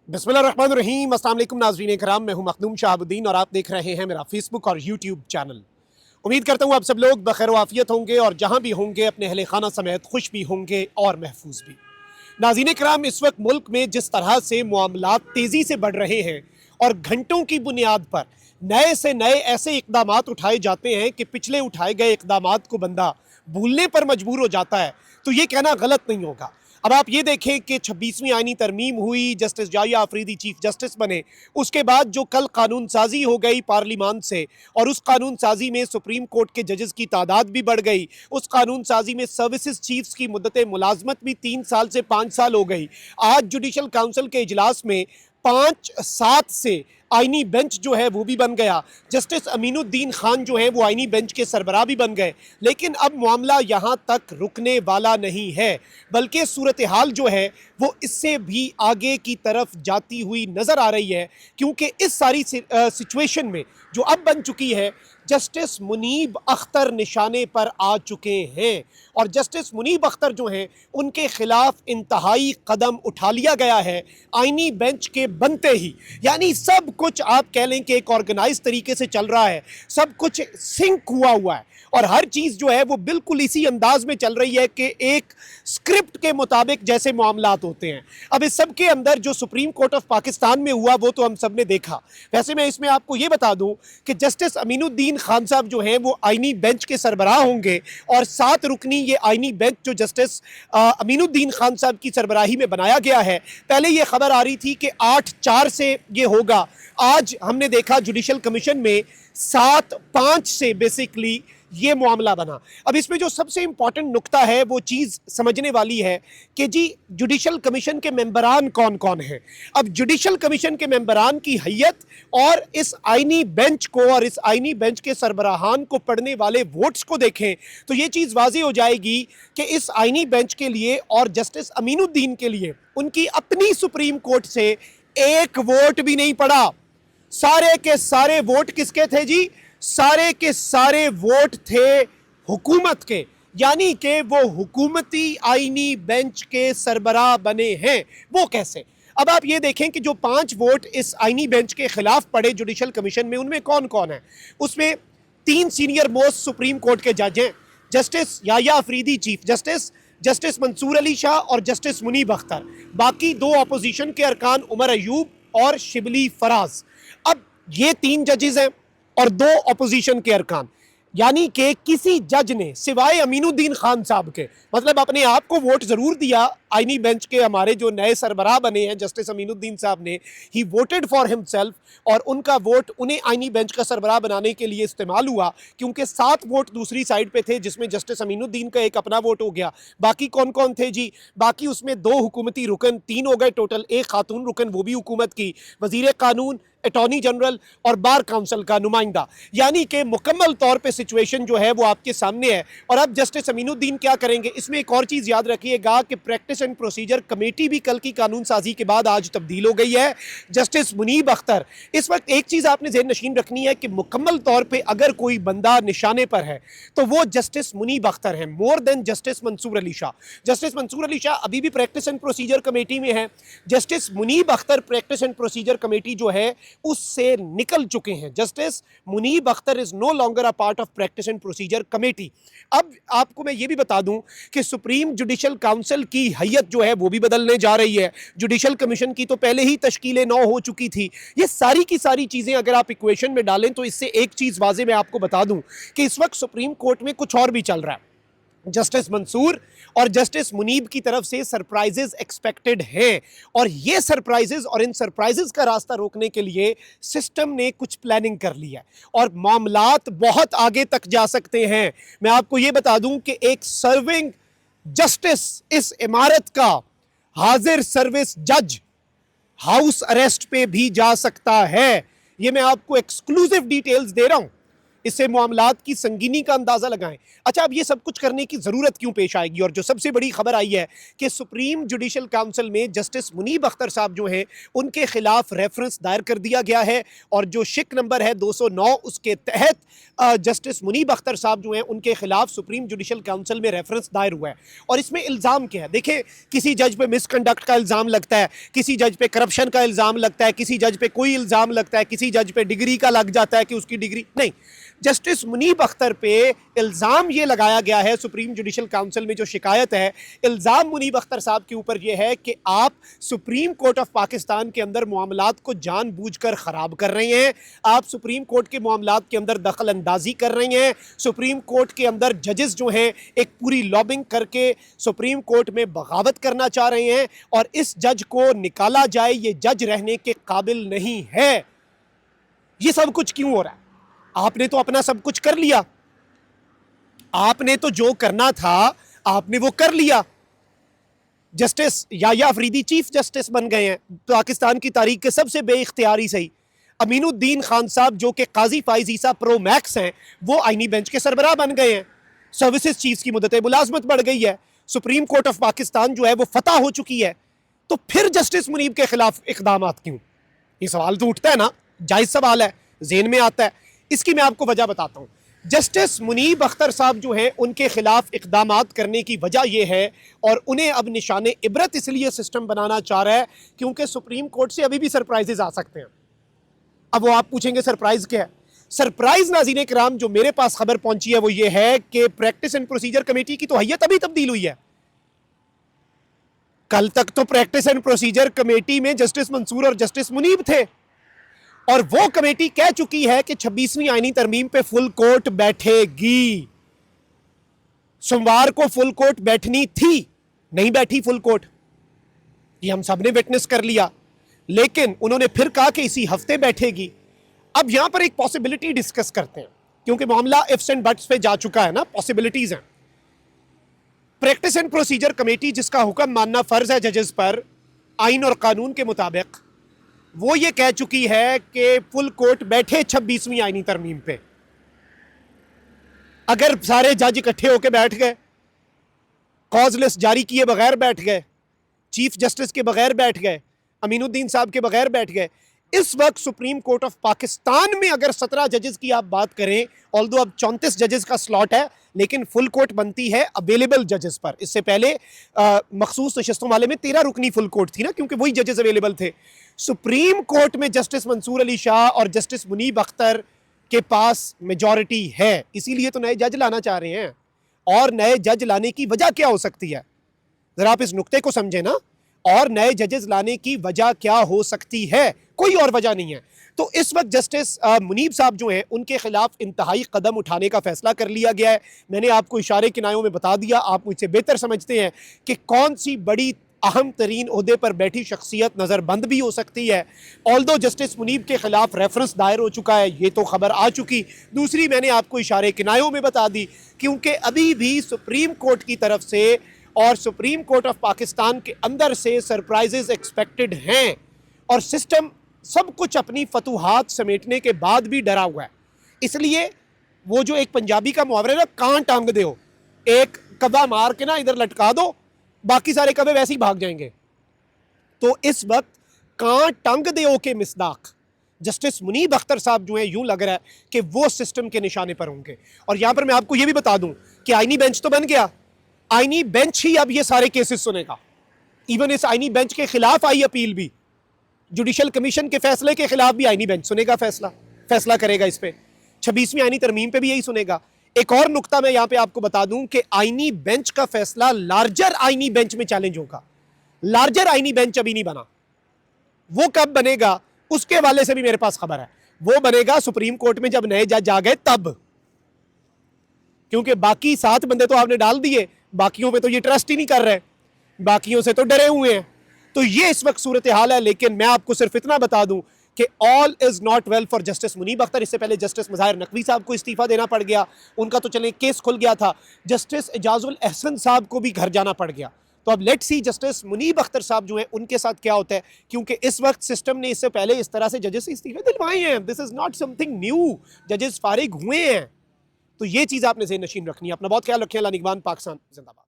बिस्मिल्लाहिर्रहमानिर्रहीम। अस्सलाम वालेकुम नाज़रीन कराम, मैं हूं मखदूम शहाबुद्दीन और आप देख रहे हैं मेरा फेसबुक और यूट्यूब चैनल। उम्मीद करता हूं आप सब लोग बखैर वाफियत होंगे और जहां भी होंगे अपने अहले खाना समेत खुश भी होंगे और महफूज भी। नाज़रीन कराम, इस वक्त मुल्क में जिस तरह से मामलात तेज़ी से बढ़ रहे हैं और घंटों की बुनियाद पर नए से नए ऐसे इकदाम उठाए जाते हैं कि पिछले उठाए गए इकदाम को बंदा भूलने पर मजबूर हो जाता है, तो ये कहना गलत नहीं होगा। अब आप ये देखें कि 26वीं आईनी तरमीम हुई, जस्टिस जाहिया अफरीदी चीफ जस्टिस बने, उसके बाद जो कल कानून साजी हो गई पार्लियामान से और उस कानून साजी में सुप्रीम कोर्ट के जजेस की तादाद भी बढ़ गई, उस कानून साजी में सर्विसेज चीफ्स की मुद्दत मुलाजमत भी 3 साल से 5 साल हो गई। आज जुडिशल काउंसिल के इजलास में 5-7 से आईनी बेंच जो है वो भी बन गया। जस्टिस अमीनुद्दीन खान जो है वो आईनी बेंच के सरबराह भी बन गए। लेकिन अब मामला यहाँ तक रुकने वाला नहीं है, बल्कि सूरत हाल जो है वो इससे भी आगे की तरफ जाती हुई नज़र आ रही है, क्योंकि इस सारी सिचुएशन में जो अब बन चुकी है, जस्टिस मुनीब अख्तर निशाने पर आ चुके हैं और जस्टिस मुनीब अख्तर जो हैं उनके खिलाफ इंतहाई कदम उठा लिया गया है आईनी बेंच के बनते ही। यानी सब कुछ आप कह लें कि एक ऑर्गेनाइज तरीके से चल रहा है, सब कुछ सिंक हुआ है और हर चीज़ जो है वो बिल्कुल इसी अंदाज में चल रही है कि एक स्क्रिप्ट के मुताबिक जैसे मामलात होते हैं। अब इस सब के अंदर जो सुप्रीम कोर्ट ऑफ पाकिस्तान में हुआ वो तो हम सब ने देखा। वैसे मैं इसमें आपको ये बता दूं कि जस्टिस अमीनुद्दीन खान साहब जो हैं वो आईनी बेंच के सरबराह होंगे और 7 रुकनी ये आईनी बेंच जो जस्टिस अमीनुद्दीन खान साहब की सरबराही में बनाया गया है, पहले ये खबर आ रही थी कि 8-4 से ये होगा। आज हमने देखा जुडिशल कमीशन में 7-5 से बेसिकली ये मामला बना। अब इसमें जो सबसे इंपॉर्टेंट नुक्ता है वो चीज़ समझने वाली है कि जी जुडिशल कमीशन के मेंबरान कौन कौन हैं। अब जुडिशल कमीशन के मेंबरान की हैयत और इस आईनी बेंच को और इस आईनी बेंच के सरबराहान को पढ़ने वाले वोट्स को देखें तो ये चीज़ वाज़ेह हो जाएगी कि इस आईनी बेंच के लिए और जस्टिस अमीनुद्दीन के लिए उनकी अपनी सुप्रीम कोर्ट से एक वोट भी नहीं पड़ा। सारे के सारे वोट किसके थे जी? सारे के सारे वोट थे हुकूमत के, यानी कि वो हुकूमती आईनी बेंच के सरबराह बने हैं। वो कैसे? अब आप ये देखें कि जो 5 वोट इस आईनी बेंच के खिलाफ पड़े जुडिशल कमीशन में, उनमें कौन कौन है? उसमें 3 सीनियर मोस्ट सुप्रीम कोर्ट के जज हैं, justice Yahya Afridi chief justice, justice Mansoor Ali Shah और जस्टिस मुनीब अख्तर। बाकी 2 अपोजिशन के अरकान उमर अयूब और शिबली फराज। अब ये 3 जजेस हैं और 2 अपोजिशन के अरकान, यानी कि किसी जज ने सिवाय अमीनुद्दीन खान साहब के, मतलब अपने आप को वोट जरूर दिया आईनी बेंच के हमारे जो नए सरबराह बने हैं जस्टिस अमीनुद्दीन साहब ने, ही वोटेड फॉर हिमसेल्फ और उनका वोट उन्हें आईनी बेंच का सरबराह बनाने के लिए इस्तेमाल हुआ, क्योंकि 7 वोट दूसरी साइड पे थे जिसमें जस्टिस अमीनुद्दीन का एक अपना वोट हो गया। बाकी कौन कौन थे जी? बाकी उसमें 2 हुकूमती रुकन, 3 हो गए टोटल, 1 खातून रुकन वो भी हुकूमत की, वजीर कानून, अटॉर्नी जनरल और बार काउंसिल का नुमाइंदा। यानी कि मुकम्मल तौर पे सिचुएशन जो है वो आपके सामने है। और अब जस्टिस अमीनुद्दीन क्या करेंगे? इसमें एक और चीज़ याद रखिएगा कि प्रैक्टिस एंड प्रोसीजर कमेटी भी कल की कानून साजी के बाद आज तब्दील हो गई है। जस्टिस मुनीब अख्तर, इस वक्त एक चीज़ आपने ज़हन नशीन रखनी है कि मुकम्मल तौर पर अगर कोई बंदा निशाने पर है तो वो जस्टिस मुनीब अख्तर है, more than justice Mansoor Ali Shah. Justice Mansoor Ali Shah अभी भी प्रैक्टिस एंड प्रोसीजर कमेटी में है, justice Munib Akhtar practice and procedure committee जो है उससे निकल चुके हैं। Justice Munib Akhtar is no longer a part of practice and procedure committee. अब आपको मैं ये भी बता दूं कि सुप्रीम जुडिशल काउंसिल की हैयत जो है वो भी बदलने जा रही है। जुडिशल कमीशन की तो पहले ही तश्कील 9 हो चुकी थी। ये सारी की सारी चीजें अगर आप इक्वेशन में डालें तो इससे एक चीज वाजे मैं आपको बता दूं कि इस वक्त सुप्रीम कोर्ट में कुछ और भी चल रहा है। जस्टिस मंसूर और जस्टिस मुनीब की तरफ से सरप्राइजेस एक्सपेक्टेड हैं और ये सरप्राइजेस और इन सरप्राइजेस का रास्ता रोकने के लिए सिस्टम ने कुछ प्लानिंग कर लिया है और मामलात बहुत आगे तक जा सकते हैं। मैं आपको ये बता दूं कि एक सर्विंग जस्टिस इस इमारत का हाजिर सर्विस जज हाउस अरेस्ट पे भी जा सकता है। ये मैं आपको एक्सक्लूसिव डिटेल्स दे रहा हूं। इससे मामलात की संगीनी का अंदाज़ा लगाएं। अच्छा, अब ये सब कुछ करने की ज़रूरत क्यों पेश आएगी? और जो सबसे बड़ी खबर आई है कि सुप्रीम जुडिशल काउंसिल में जस्टिस मुनीब अख्तर साहब जो हैं उनके खिलाफ रेफरेंस दायर कर दिया गया है, और जो शिक नंबर है 209 उसके तहत जस्टिस मुनीब अख्तर साहब जो हैं उनके खिलाफ सुप्रीम जुडिशल काउंसिल में रेफरेंस दायर हुआ है। और इसमें इल्ज़ाम क्या है? देखें, किसी जज पे मिसकंडक्ट का इल्ज़ाम लगता है, किसी जज पे करप्शन का इल्ज़ाम लगता है, किसी जज पे कोई इल्ज़ाम लगता है, किसी जज पे डिग्री का लग जाता है कि उसकी डिग्री नहीं। जस्टिस मुनीब अख्तर पे इल्ज़ाम ये लगाया गया है, सुप्रीम जुडिशल काउंसिल में जो शिकायत है, इल्ज़ाम मुनीब अख्तर साहब के ऊपर ये है कि आप सुप्रीम कोर्ट ऑफ पाकिस्तान के अंदर मामलात को जानबूझकर ख़राब कर रहे हैं, आप सुप्रीम कोर्ट के मामलात के अंदर दखल अंदाजी कर रहे हैं, सुप्रीम कोर्ट के अंदर जजेस जो हैं एक पूरी लॉबिंग करके सुप्रीम कोर्ट में बगावत करना चाह रहे हैं, और इस जज को निकाला जाए, ये जज रहने के काबिल नहीं है। ये सब कुछ क्यों हो रहा है? आपने तो अपना सब कुछ कर लिया, आपने तो जो करना था आपने वो कर लिया। जस्टिस याया अफरीदी चीफ जस्टिस बन गए हैं पाकिस्तान की तारीख के सबसे बेइख्तियारी सही। अमीनुद्दीन खान साहब जो कि काजी फाइज ईसा प्रो मैक्स हैं वो आईनी बेंच के सरबराह बन गए हैं। सर्विसेज चीफ की मुद्दत मुलाजमत बढ़ गई है, सुप्रीम कोर्ट ऑफ पाकिस्तान जो है वो फतह हो चुकी है। तो फिर जस्टिस मुनीब के खिलाफ इकदाम क्यों? ये सवाल तो उठता है ना, जायज सवाल है, जेन में आता है। इसकी मैं आपको वजह बताता हूं। जस्टिस मुनीब अख्तर साहब जो हैं उनके खिलाफ इकदामात करने की वजह यह है, और उन्हें अब निशाने इबरत इसलिए सिस्टम बनाना चाह रहा है क्योंकि सुप्रीम कोर्ट से अभी भी सरप्राइजेज आ सकते हैं। अब वो आप पूछेंगे सरप्राइज क्या है? सरप्राइज नाज़रीन किराम जो मेरे पास खबर पहुंची है वो ये है कि प्रैक्टिस एंड प्रोसीजर कमेटी की तो हैयत अभी तब्दील हुई है। कल तक तो प्रैक्टिस एंड प्रोसीजर कमेटी में जस्टिस मंसूर और जस्टिस मुनीब थे, और वो कमेटी कह चुकी है कि 26वीं आईनी तरमीम पे फुल कोर्ट बैठेगी। सोमवार को फुल कोर्ट बैठनी थी, नहीं बैठी फुल कोर्ट, ये हम सब ने विटनेस कर लिया, लेकिन उन्होंने फिर कहा कि इसी हफ्ते बैठेगी। अब यहां पर एक पॉसिबिलिटी डिस्कस करते हैं, क्योंकि मामला इफ्स एंड बट्स पे जा चुका है ना, पॉसिबिलिटीज हैं। प्रैक्टिस एंड प्रोसीजर कमेटी जिसका हुक्म मानना फर्ज है जजेस पर आइन और कानून के मुताबिक, वो ये कह चुकी है कि फुल कोर्ट बैठे 26वीं आईनी तरमीम पे। अगर सारे जज इकट्ठे होकर बैठ गए, कॉज लिस्ट जारी किए बगैर बैठ गए, चीफ जस्टिस के बगैर बैठ गए, अमीनुद्दीन साहब के बगैर बैठ गए, इस वक्त सुप्रीम कोर्ट ऑफ पाकिस्तान में अगर 17 जजेस की आप बात करें, ऑल्दो अब 34 जजेस का स्लॉट है, लेकिन फुल कोर्ट बनती है अवेलेबल जजेस पर। इससे पहले मखसूस नशस्तों वाले में 13 रुकनी फुल कोर्ट थी ना, क्योंकि वही जजेस अवेलेबल थे। सुप्रीम कोर्ट में जस्टिस मंसूर अली शाह और जस्टिस मुनीब अख्तर के पास मेजॉरिटी है, इसीलिए तो नए जज लाना चाह रहे हैं। और नए जज लाने की वजह क्या हो सकती है, जरा आप इस नुक्ते को समझे ना। और नए जजेस लाने की वजह क्या हो सकती है? कोई और वजह नहीं है। तो इस वक्त जस्टिस मुनीब साहब जो हैं उनके खिलाफ इंतहाई कदम उठाने का फैसला कर लिया गया है। मैंने आपको इशारे किनायों में बता दिया, आप मुझसे बेहतर समझते हैं कि कौन सी बड़ी अहम तरीन ओहदे पर बैठी शख्सियत नज़रबंद भी हो सकती है। ऑल्दो जस्टिस मुनीब के खिलाफ रेफरेंस दायर हो चुका है, ये तो खबर आ चुकी। दूसरी मैंने आपको इशारे किनायों में बता दी, क्योंकि अभी भी सुप्रीम कोर्ट की तरफ से और सुप्रीम कोर्ट ऑफ पाकिस्तान के अंदर से सरप्राइजेज एक्सपेक्टेड हैं, और सिस्टम सब कुछ अपनी फतूहात समेटने के बाद भी डरा हुआ है। इसलिए वो जो एक पंजाबी का मुहावरा है ना, कान टांग दो, एक कब्बा मार के ना इधर लटका दो, बाकी सारे कब्बे वैसे ही भाग जाएंगे। तो इस वक्त कान टांग दो के मिसदाक जस्टिस मुनीब अख्तर साहब जो है, यूं लग रहा है कि वो सिस्टम के निशाने पर होंगे। और यहां पर मैं आपको ये भी बता दूं कि आईनी बेंच तो बन गया, आईनी बेंच ही अब ये सारे केसेस सुनेगा। इवन इस आईनी बेंच के खिलाफ आई अपील भी, जुडिशल कमीशन के फैसले के खिलाफ भी आईनी बेंच सुनेगा, फैसला करेगा इस पे। 26वीं आईनी तरमीम पे भी यही सुनेगा। एक और नुक्ता मैं यहां पे आपको बता दूं कि आईनी बेंच का फैसला लार्जर आईनी बेंच में चैलेंज होगा। लार्जर आईनी बेंच अभी नहीं बना, वो कब बनेगा उसके हवाले से भी मेरे पास खबर है। वो बनेगा सुप्रीम कोर्ट में जब नए जज आ गए तब, क्योंकि बाकी 7 बंदे तो आपने डाल दिए, बाकियों पे तो ये ट्रस्ट ही नहीं कर रहे, बाकियों से तो डरे हुए हैं। तो ये इस वक्त सूरत हाल है। लेकिन मैं आपको सिर्फ इतना बता दूं कि all is not well for justice Munib Akhtar. इससे पहले जस्टिस मुज़ाहिर नकवी साहब को इस्तीफा देना पड़ गया, उनका तो चले केस खुल गया था। जस्टिस एजाजुल एहसन साहब को भी घर जाना पड़ गया। तो अब let's see justice Munib Akhtar साहब जो है उनके साथ क्या होता है, क्योंकि इस वक्त सिस्टम ने इससे पहले इस तरह से जजेस से इस्तीफे दिलवाए हैं। This is not something new, जजेस फारिग हुए हैं। तो ये चीज़ आपने ज़हन नशीन रखनी है। अपना बहुत ख्याल रखें। अल्लाह निगहबान। पाकिस्तान जिंदाबाद।